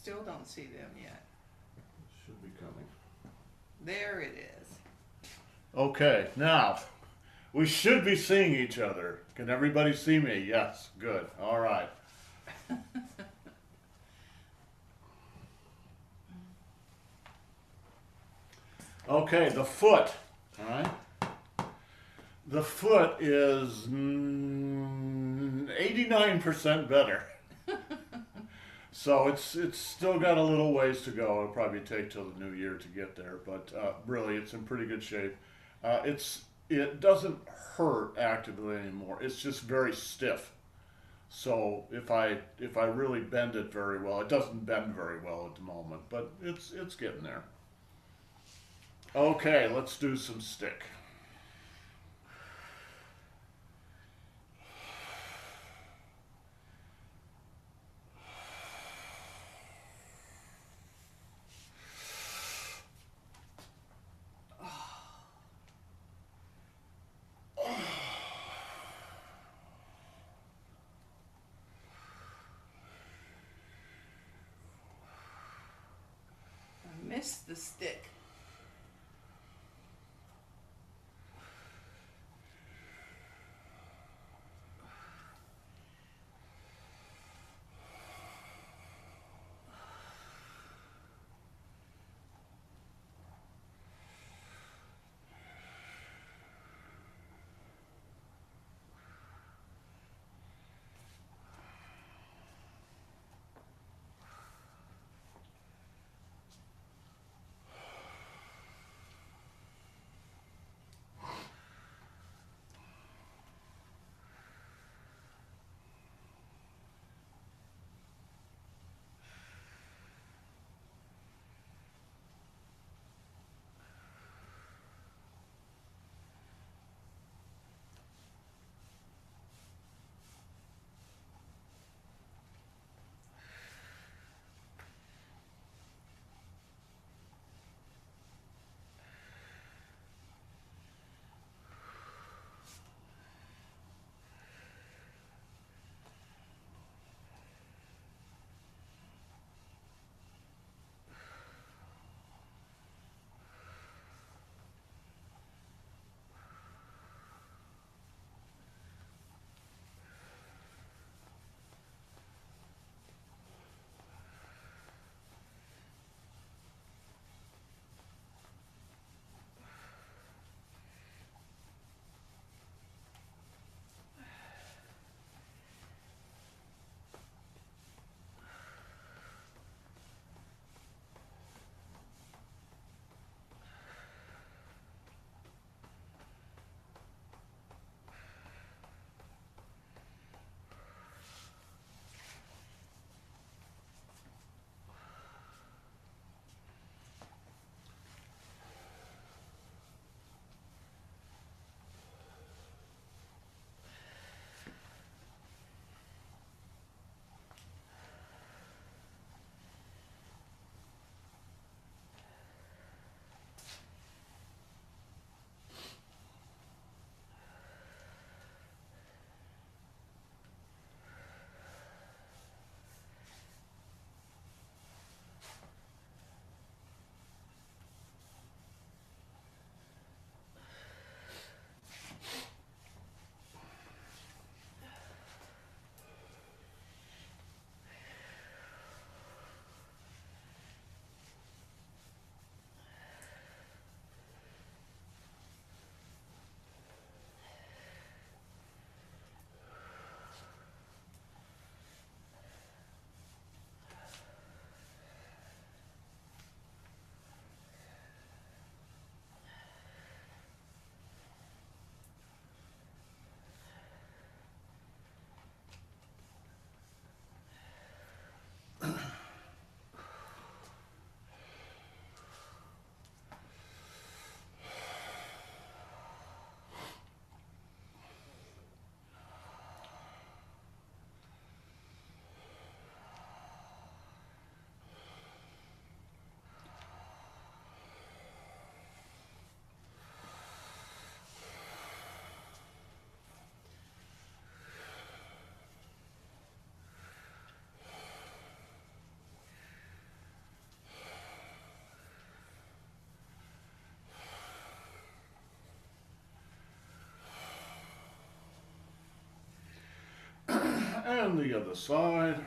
Still don't see them yet. Should be coming. There it is. Okay, now, we should be seeing each other. Can everybody see me? Yes, good. All right. Okay, the foot. All right. The foot is 89% better. So it's still got a little ways to go. It'll probably take till the new year to get there, but really it's in pretty good shape. It doesn't hurt actively anymore. It's just very stiff. So if I really bend it very well, it doesn't bend very well at the moment, but it's getting there. Okay, let's do some stick. I missed the stick. And the other side.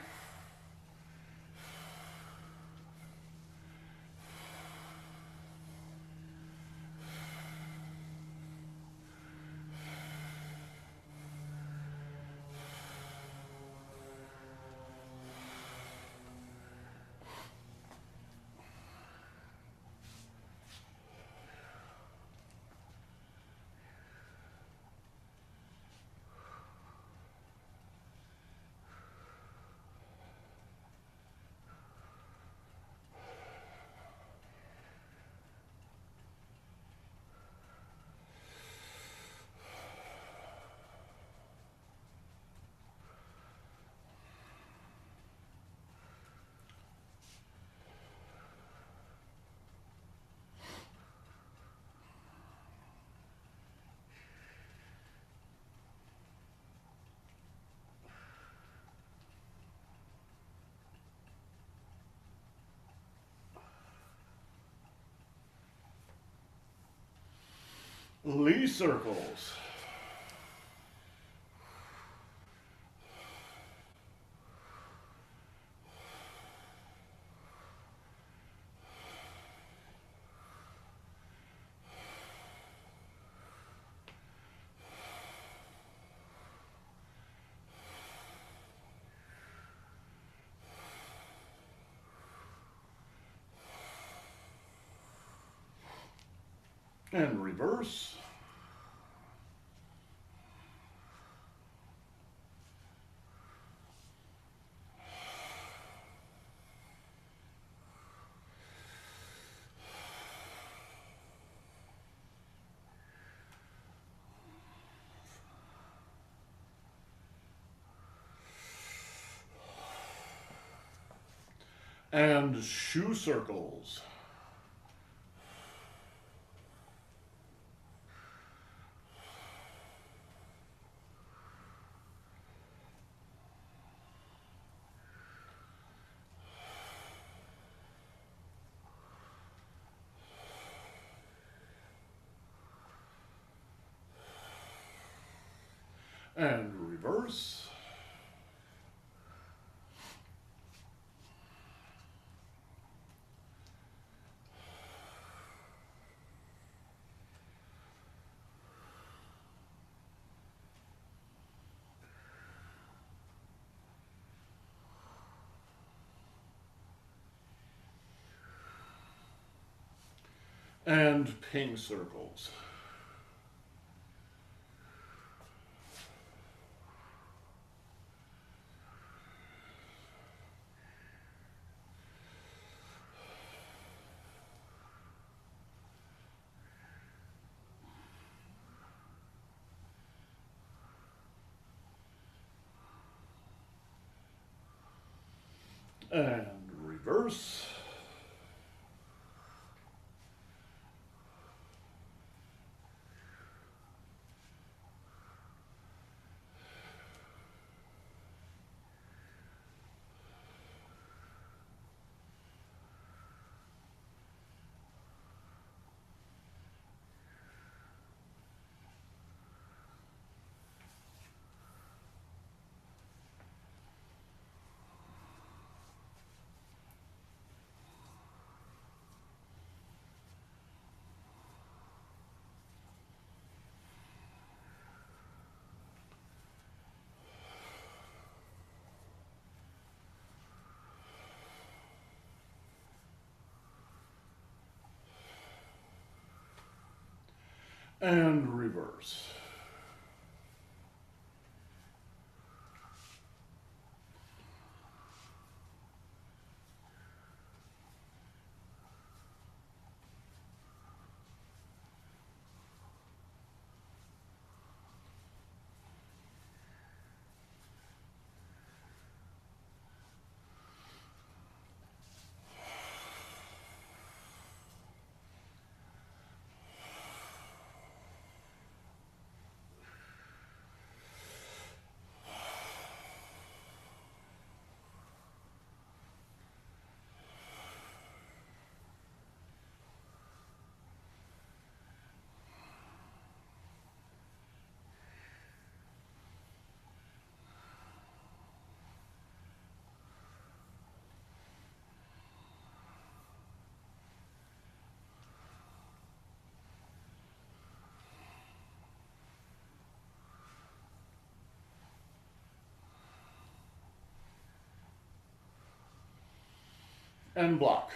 Lee circles. And reverse. And shoe circles. And reverse. And pink circles. And reverse. And reverse. And block.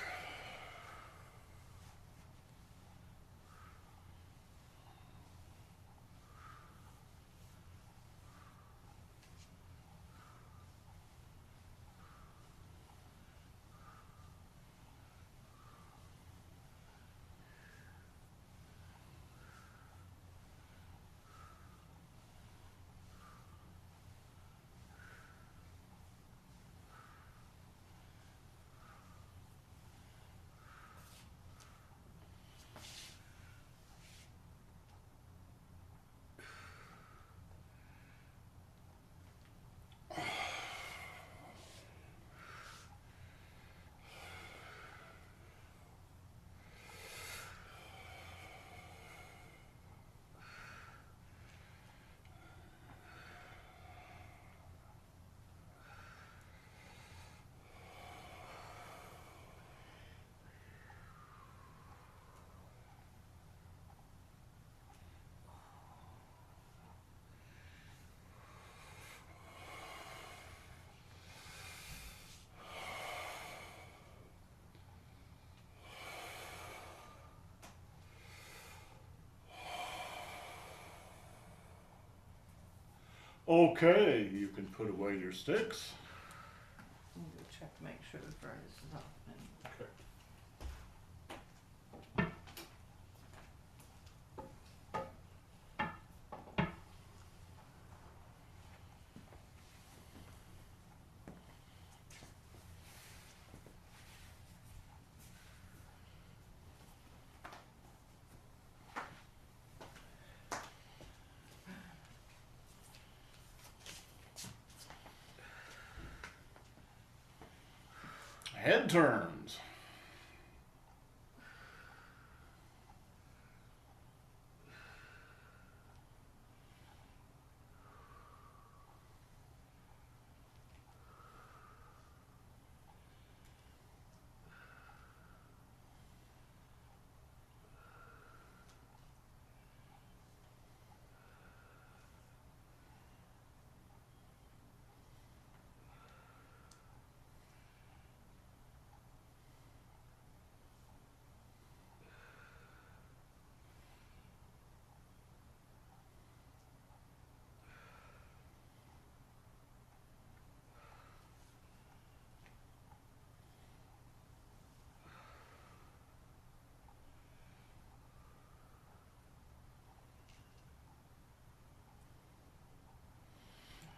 Okay, you can put away your sticks. I'm gonna check to make sure the furnace is off. Okay. Head turns.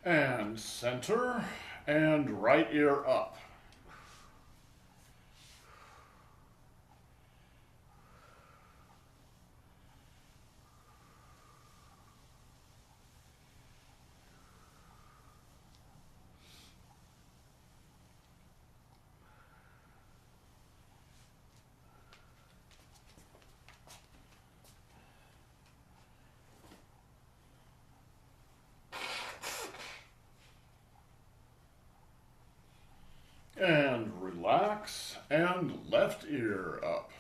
And center and right ear up. And relax and left ear up.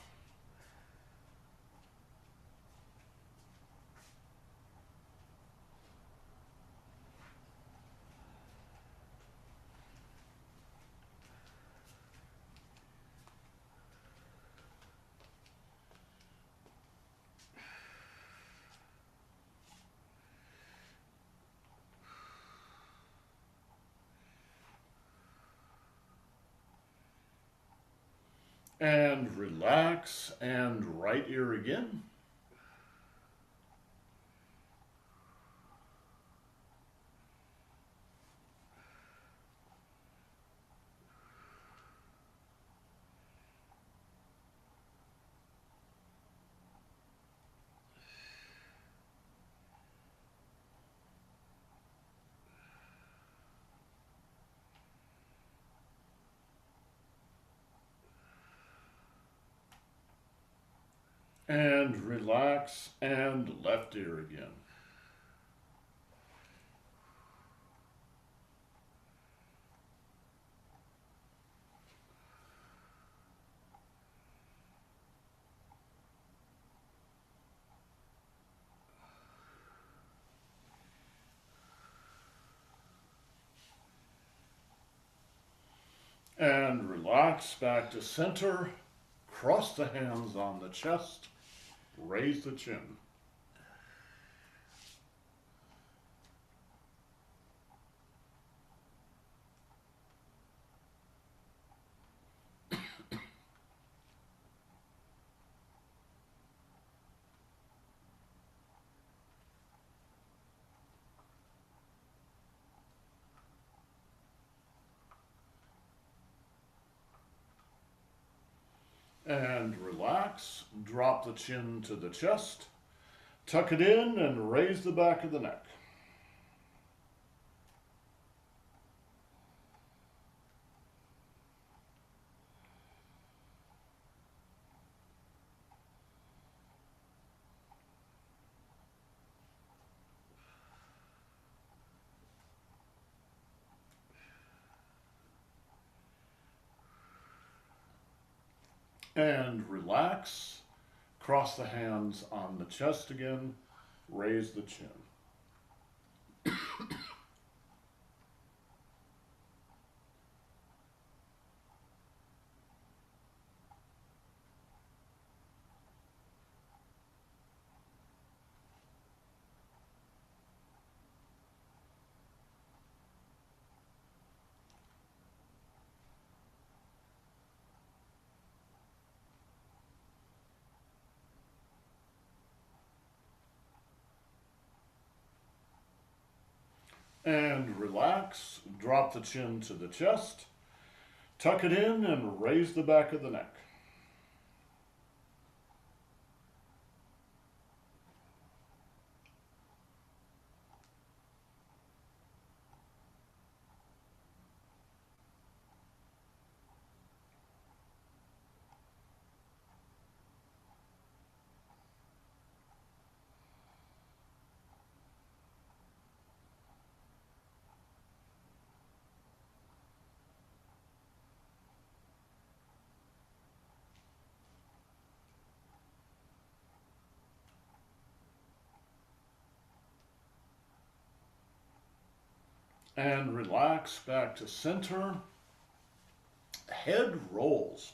And relax and right ear again. And relax and left ear again. And relax back to center. Cross the hands on the chest. Raise the chin. And relax. Drop the chin to the chest. Tuck it in and raise the back of the neck. And relax. Cross the hands on the chest again. Raise the chin. And relax. Drop the chin to the chest. Tuck it in and raise the back of the neck. And relax back to center. Head rolls.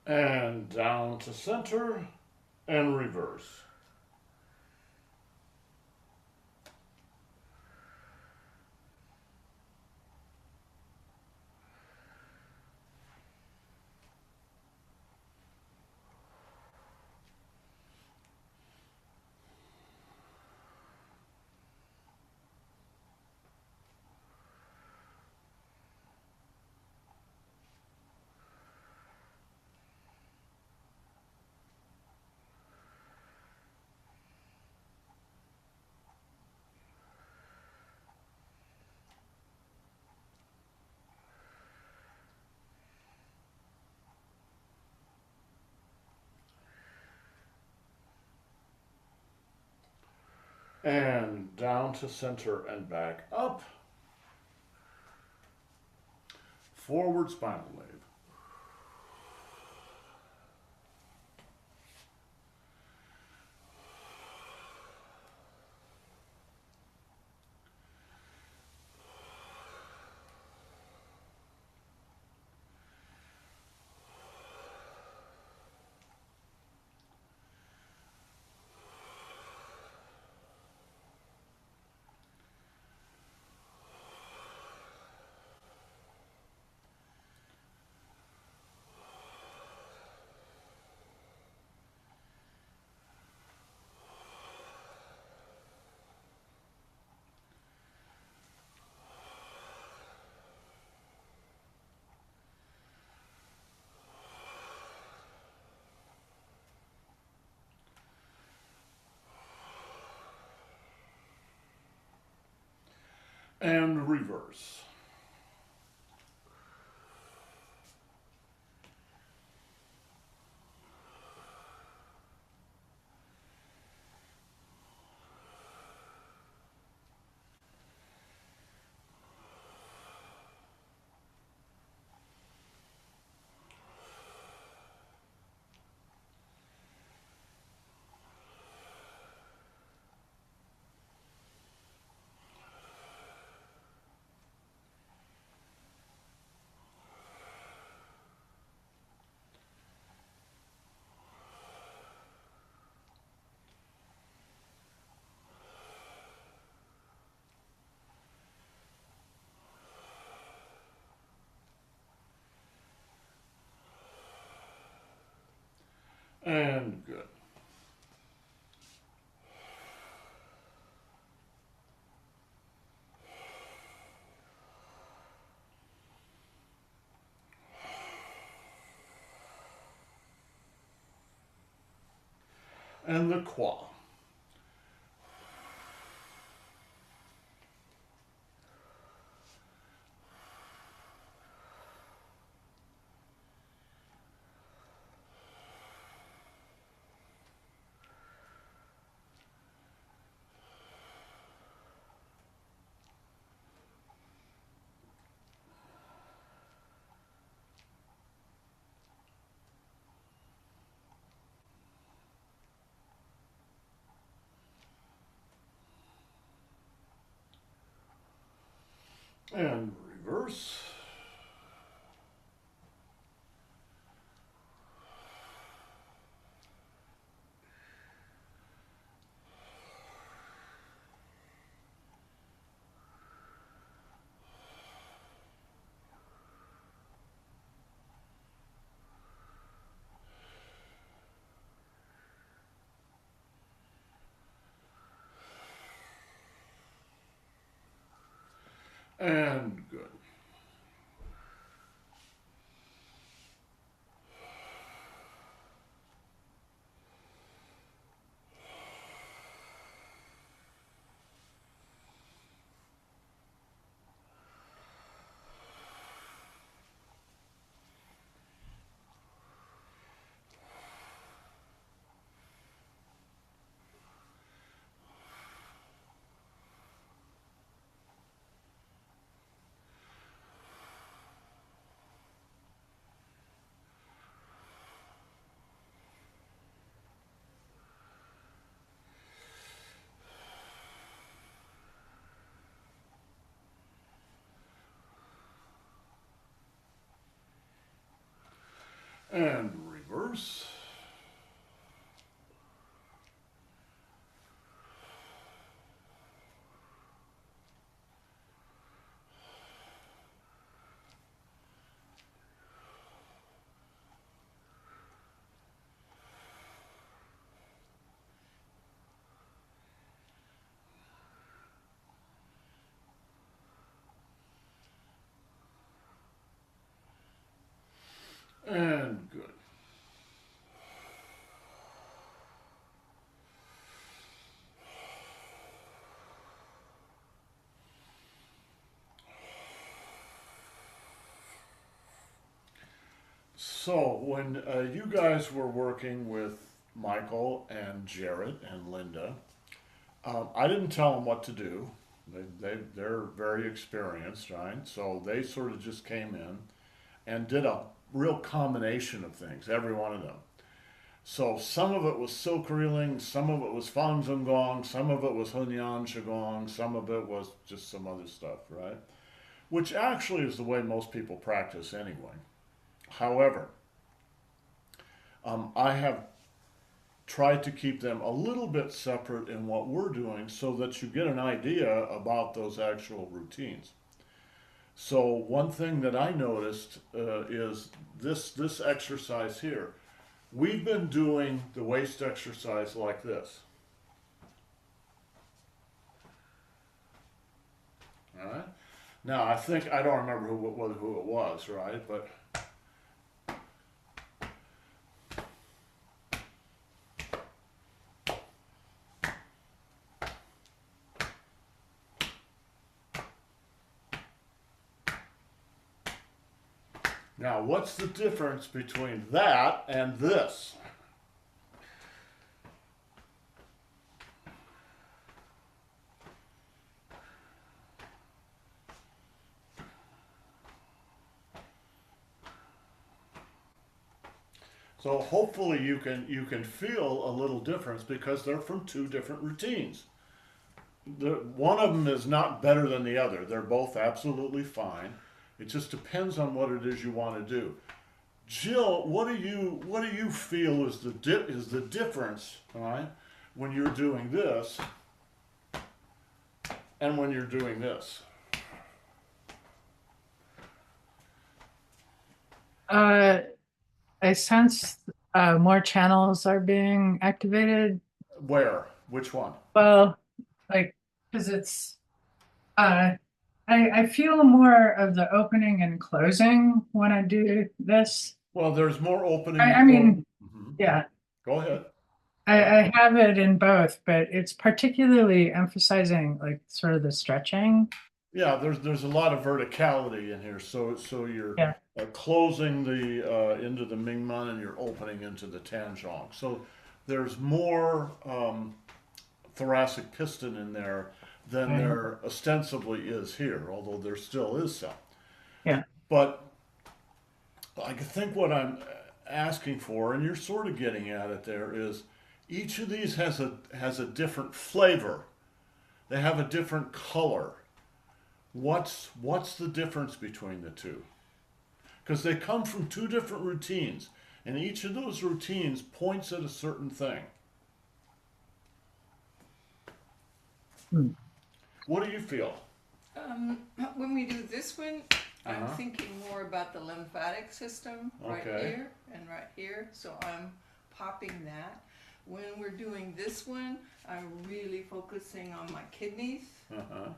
And down to center and reverse. And down to center and back up. Forward spinal wave. And reverse. And good. And the qua. And reverse. And good. And reverse. And good. So when you guys were working with Michael and Jared and Linda, I didn't tell them what to do. They're very experienced, right? So they sort of just came in and did a real combination of things, every one of them. So some of it was silk reeling, some of it was Fang Zheng Gong, some of it was Hunyan Qigong, some of it was just some other stuff, right? Which actually is the way most people practice anyway. However, I have tried to keep them a little bit separate in what we're doing so that you get an idea about those actual routines. So one thing that I noticed is this exercise here. We've been doing the waist exercise like this. All right. Now I think I don't remember who it was, right? But Now, what's the difference between that and this? So hopefully you can feel a little difference because they're from two different routines. One of them is not better than the other. They're both absolutely fine. It just depends on what it is you want to do. Jill, what do you feel is the difference, all right, when you're doing this and when you're doing this? Uh, I sense more channels are being activated. Where? Which one? Well, like, because it's, uh, I feel more of the opening and closing when I do this. Well, there's more opening I, and I closing. mean, yeah, Go ahead. Yeah. I have it in both, but it's particularly emphasizing like sort of the stretching. Yeah, there's a lot of verticality in here. So you're Yeah. closing the into the Mingmen and you're opening into the Tanzhong. So there's more thoracic piston in there than Okay. there ostensibly is here, although there still is some. Yeah. But I think what I'm asking for, and you're sort of getting at it there, is each of these has a different flavor. They have a different color. What's the difference between the two? Because they come from two different routines, and each of those routines points at a certain thing. Hmm. What do you feel? When we do this one, I'm Uh-huh. thinking more about the lymphatic system right Okay. here and right here. So I'm popping that. When we're doing this one, I'm really focusing on my kidneys Uh-huh.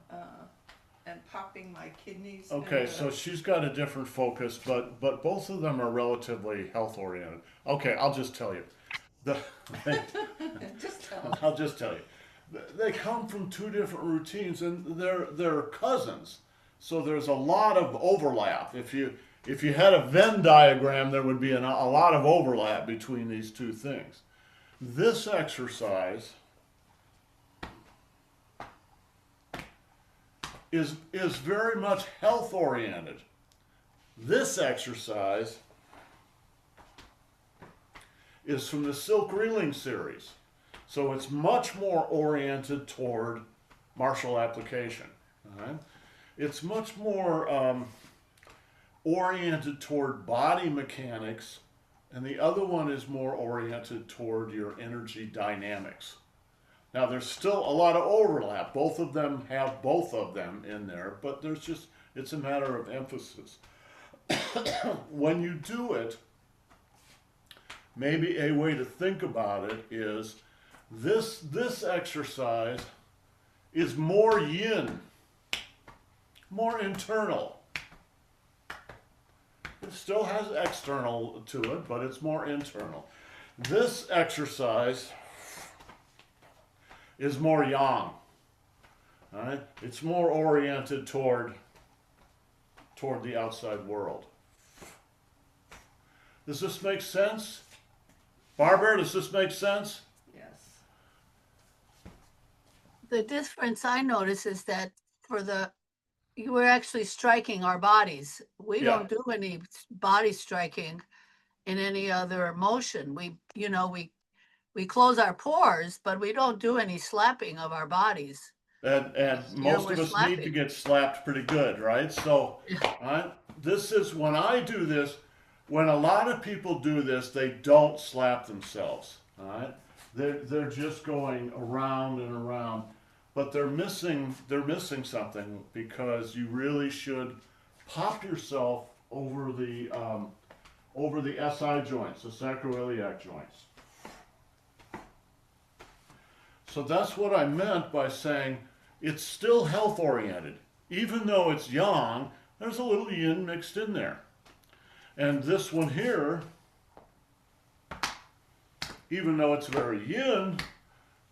and popping my kidneys. Okay, and, so she's got a different focus, but both of them are relatively health oriented. Okay, I'll just tell you. The, just tell us. I'll just tell you. They come from two different routines and they're cousins. So there's a lot of overlap. If you had a Venn diagram, there would be a lot of overlap between these two things. This exercise is very much health oriented. This exercise is from the Silk Reeling series. So it's much more oriented toward martial application. All right? It's much more oriented toward body mechanics, and the other one is more oriented toward your energy dynamics. Now, there's still a lot of overlap. Both of them have both of them in there, but it's a matter of emphasis. When you do it, maybe a way to think about it is this exercise is more yin, more internal. It still has external to it, but it's more internal. This exercise is more yang. All right? It's more oriented toward the outside world. Does this make sense? Barbara, does this make sense? Yes. The difference I notice is that you were actually striking our bodies. We Yeah. don't do any body striking in any other motion. We close our pores, but we don't do any slapping of our bodies. And most we're of us need to slapping. get slapped pretty good, right? So, this is when I do this. When a lot of people do this, they don't slap themselves. All right, they're just going around and around, but they're missing something because you really should pop yourself over the SI joints, the sacroiliac joints. So that's what I meant by saying it's still health oriented. Even though it's yang, there's a little yin mixed in there. And this one here, even though it's very yin,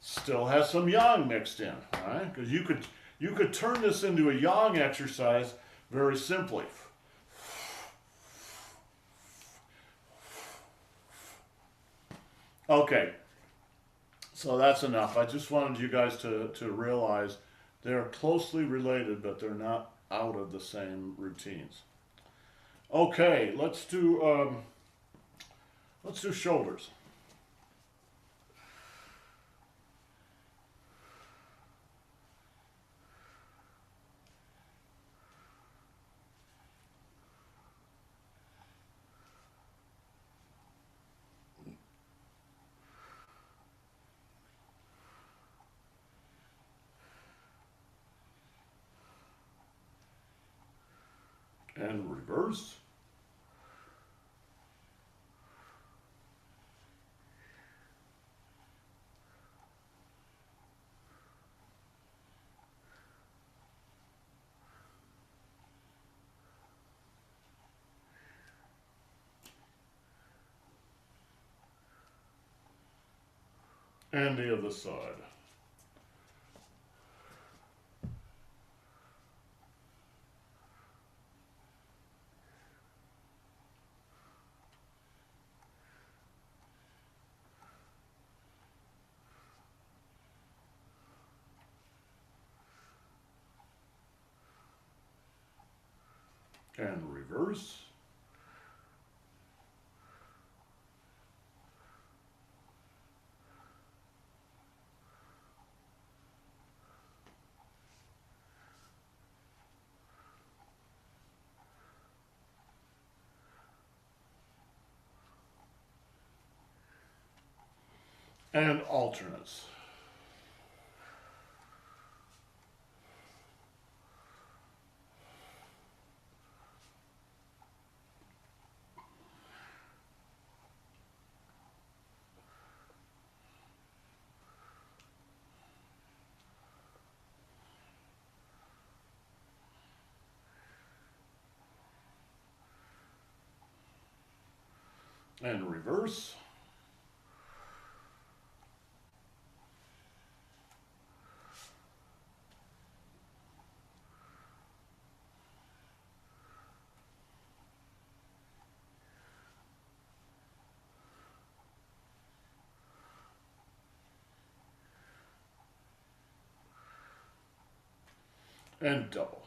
still has some yang mixed in, right? Because you could turn this into a yang exercise very simply. Okay, so that's enough. I just wanted you guys to realize they're closely related, but they're not out of the same routines. Okay, let's do shoulders. And reverse. And the other side. And reverse. And alternates. And reverse. And double.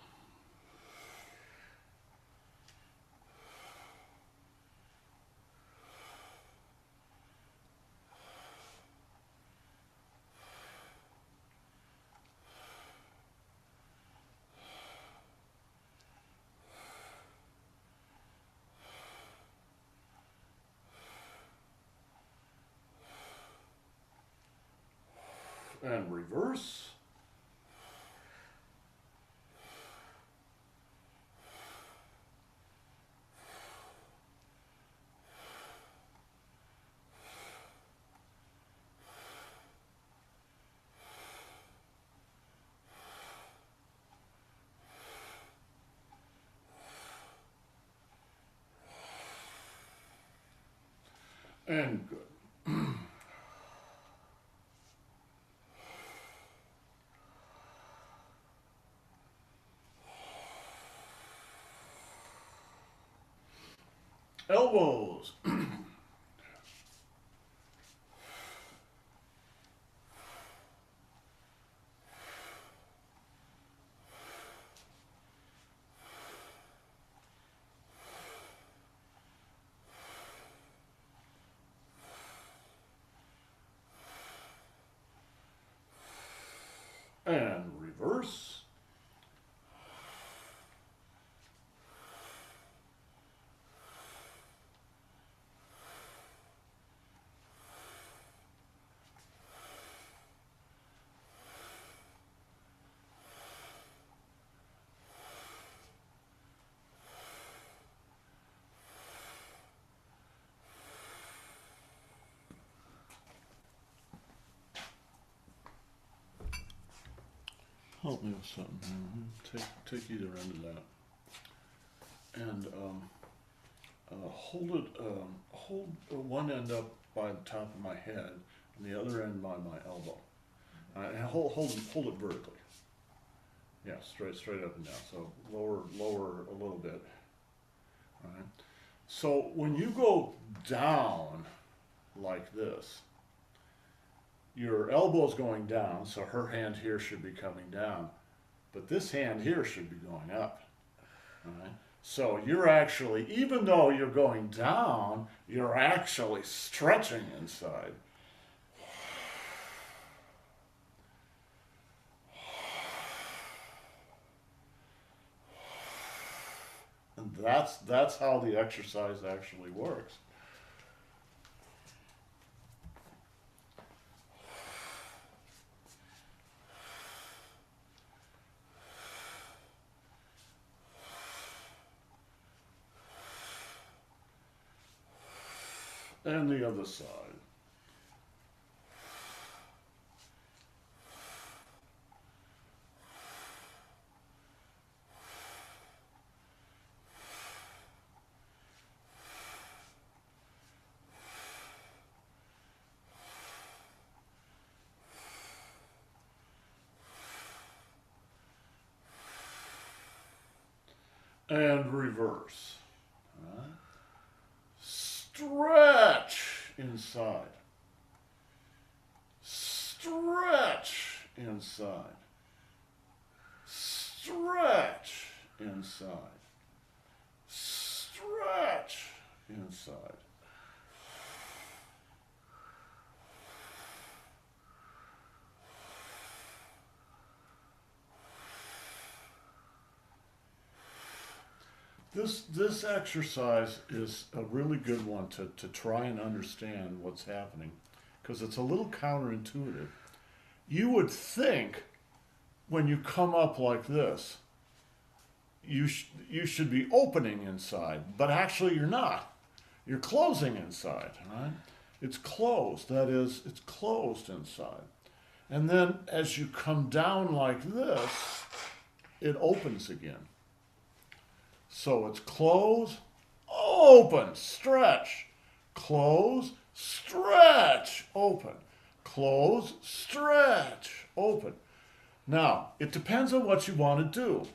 And reverse. And good. Elbows. And reverse. Help me with something. Take either end of that, and hold one end up by the top of my head, and the other end by my elbow, and hold it vertically. Yeah, straight up and down. So lower a little bit. All right. So when you go down like this, your elbow's going down, so her hand here should be coming down, but this hand here should be going up. All right? So you're actually, even though you're going down, you're actually stretching inside. And that's how the exercise actually works. And the other side. And reverse. All right. Stretch inside. Stretch inside. Stretch inside. Stretch inside. This exercise is a really good one to try and understand what's happening, because it's a little counterintuitive. You would think when you come up like this, you should be opening inside, but actually you're not. You're closing inside, right? It's closed. That is, it's closed inside. And then as you come down like this, it opens again. So it's close, open, stretch, close, stretch, open, close, stretch, open. Now, it depends on what you want to do.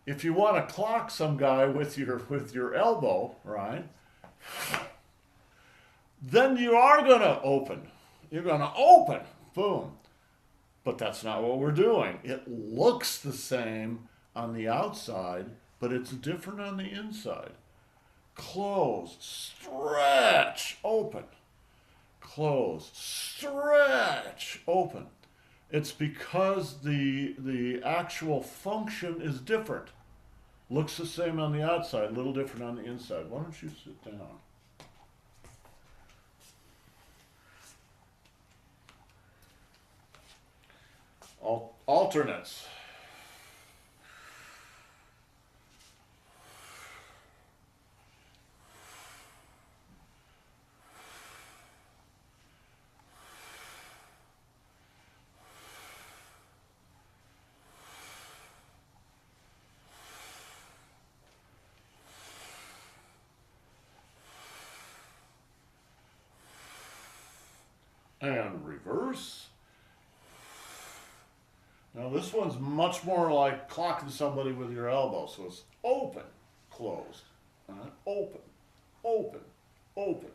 If you want to clock some guy with your elbow, right, then you are going to open. You're going to open, boom. But that's not what we're doing. It looks the same on the outside, but it's different on the inside. Close, stretch, open. Close, stretch, open. It's because the actual function is different. Looks the same on the outside, a little different on the inside. Why don't you sit down? Alternates. And reverse. Now this one's much more like clocking somebody with your elbow. So it's open, closed, open, open, open.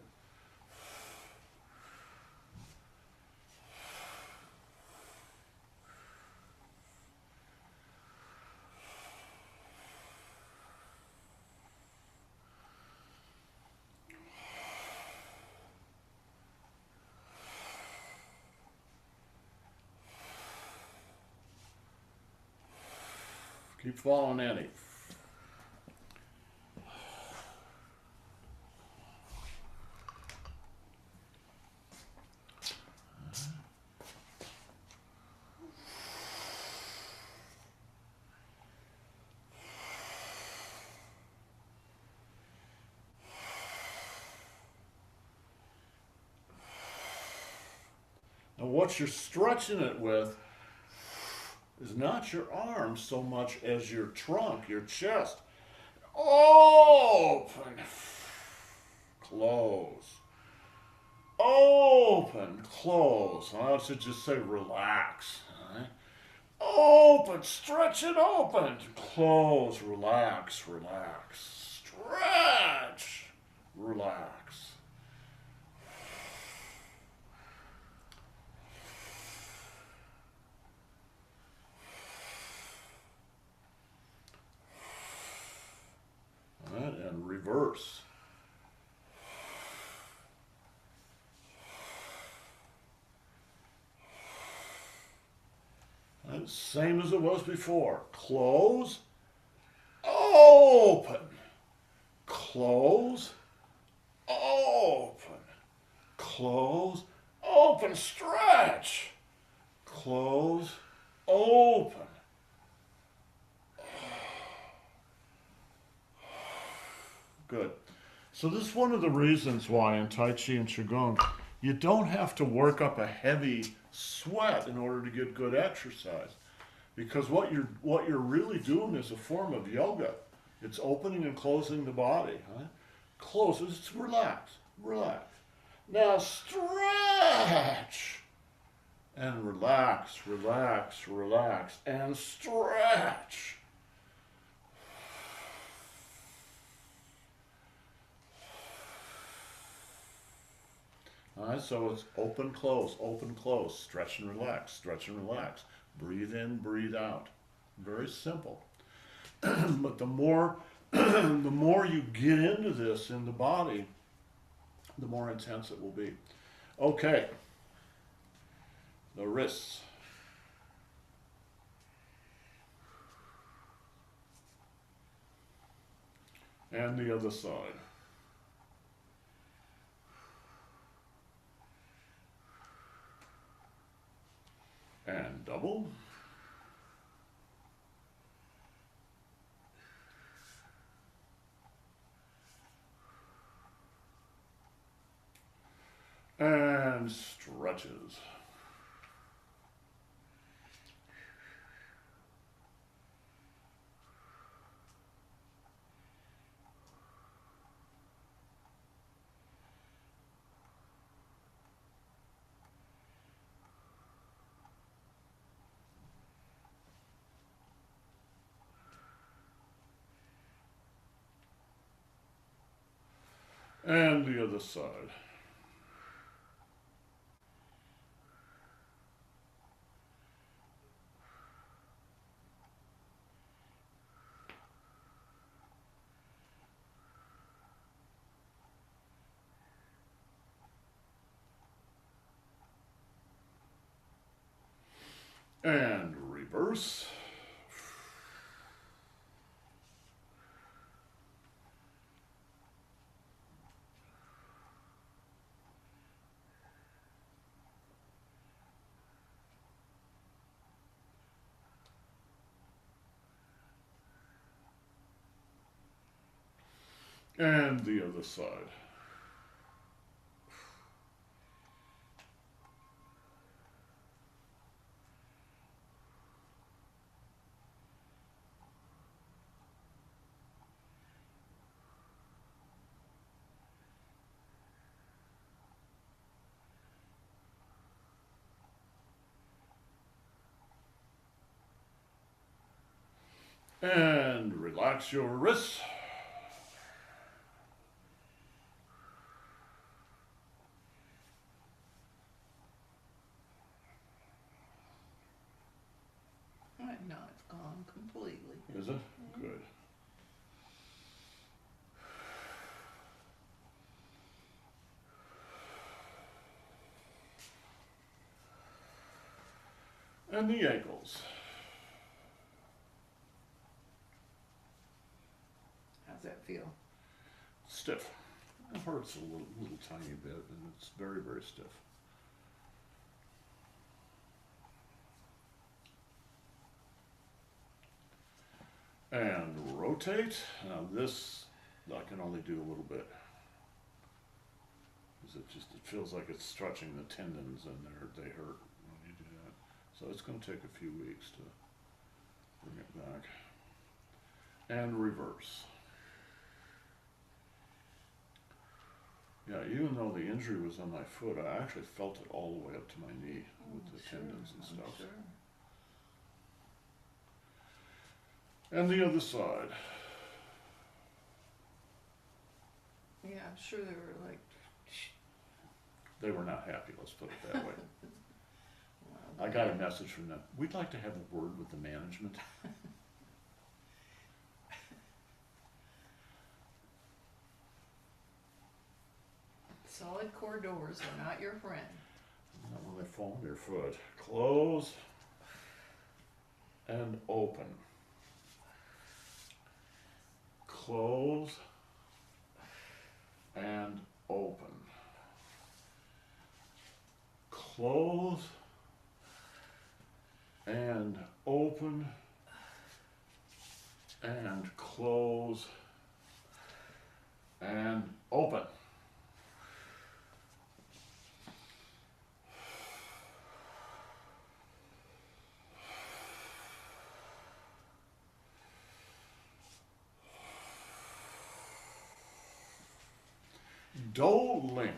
Keep following Eddie. Now what you're stretching it with is not your arms so much as your trunk, your chest. Open, close, open, close. I should just say relax. Right? Open, stretch it open, close, relax, relax, stretch, relax. reverse. And same as it was before. Close, open, close, open, close, open, stretch, close, open. Good. So this is one of the reasons why in Tai Chi and Qigong, you don't have to work up a heavy sweat in order to get good exercise. Because what you're really doing is a form of yoga. It's opening and closing the body. Huh? Closes, it's relax, relax. Now stretch. And relax, relax, relax, and stretch. All right, so it's open, close, stretch and relax, stretch and relax. Breathe in, breathe out. Very simple. But the more the more you get into this in the body, the more intense it will be. Okay. The wrists. And the other side. And double. And stretches. And the other side. And reverse. And the other side. And relax your wrists. Right, now it's gone completely. Is it? Good. And the ankles. How's that feel? Stiff. It hurts a little tiny bit, and it's very, very stiff. And rotate. Now this, I can only do a little bit. Because it feels like it's stretching the tendons, and they hurt when you do that. So it's going to take a few weeks to bring it back. And reverse. Yeah, even though the injury was on my foot, I actually felt it all the way up to my knee with the tendons and stuff. Sure. And the other side. Yeah, I'm sure they were like, They were not happy, let's put it that way. wow, I got a message from them. We'd like to have a word with the management. solid core doors are not your friend. Not when they fall on your foot. Close and open. Close and open. Close and open and close and open. Doling.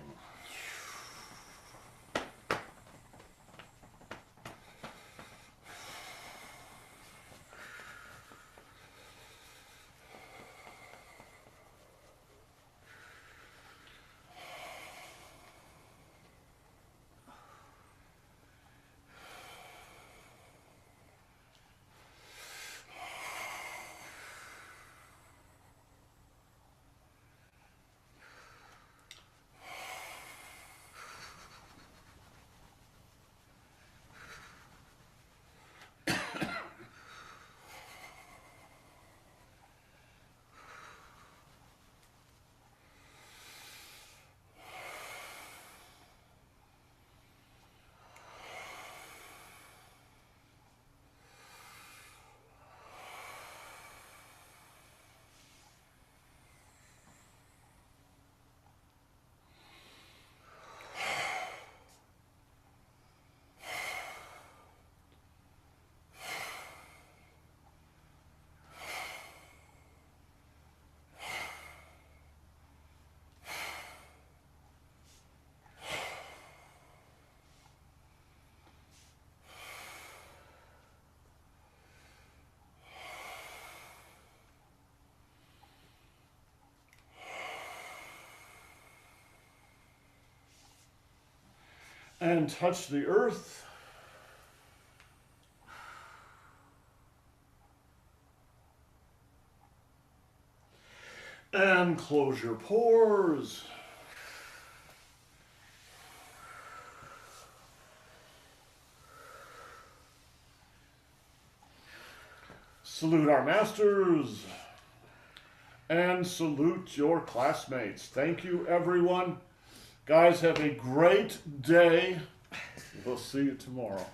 And touch the earth. And close your pores. Salute our masters. And salute your classmates. Thank you, everyone. Guys, have a great day. We'll see you tomorrow.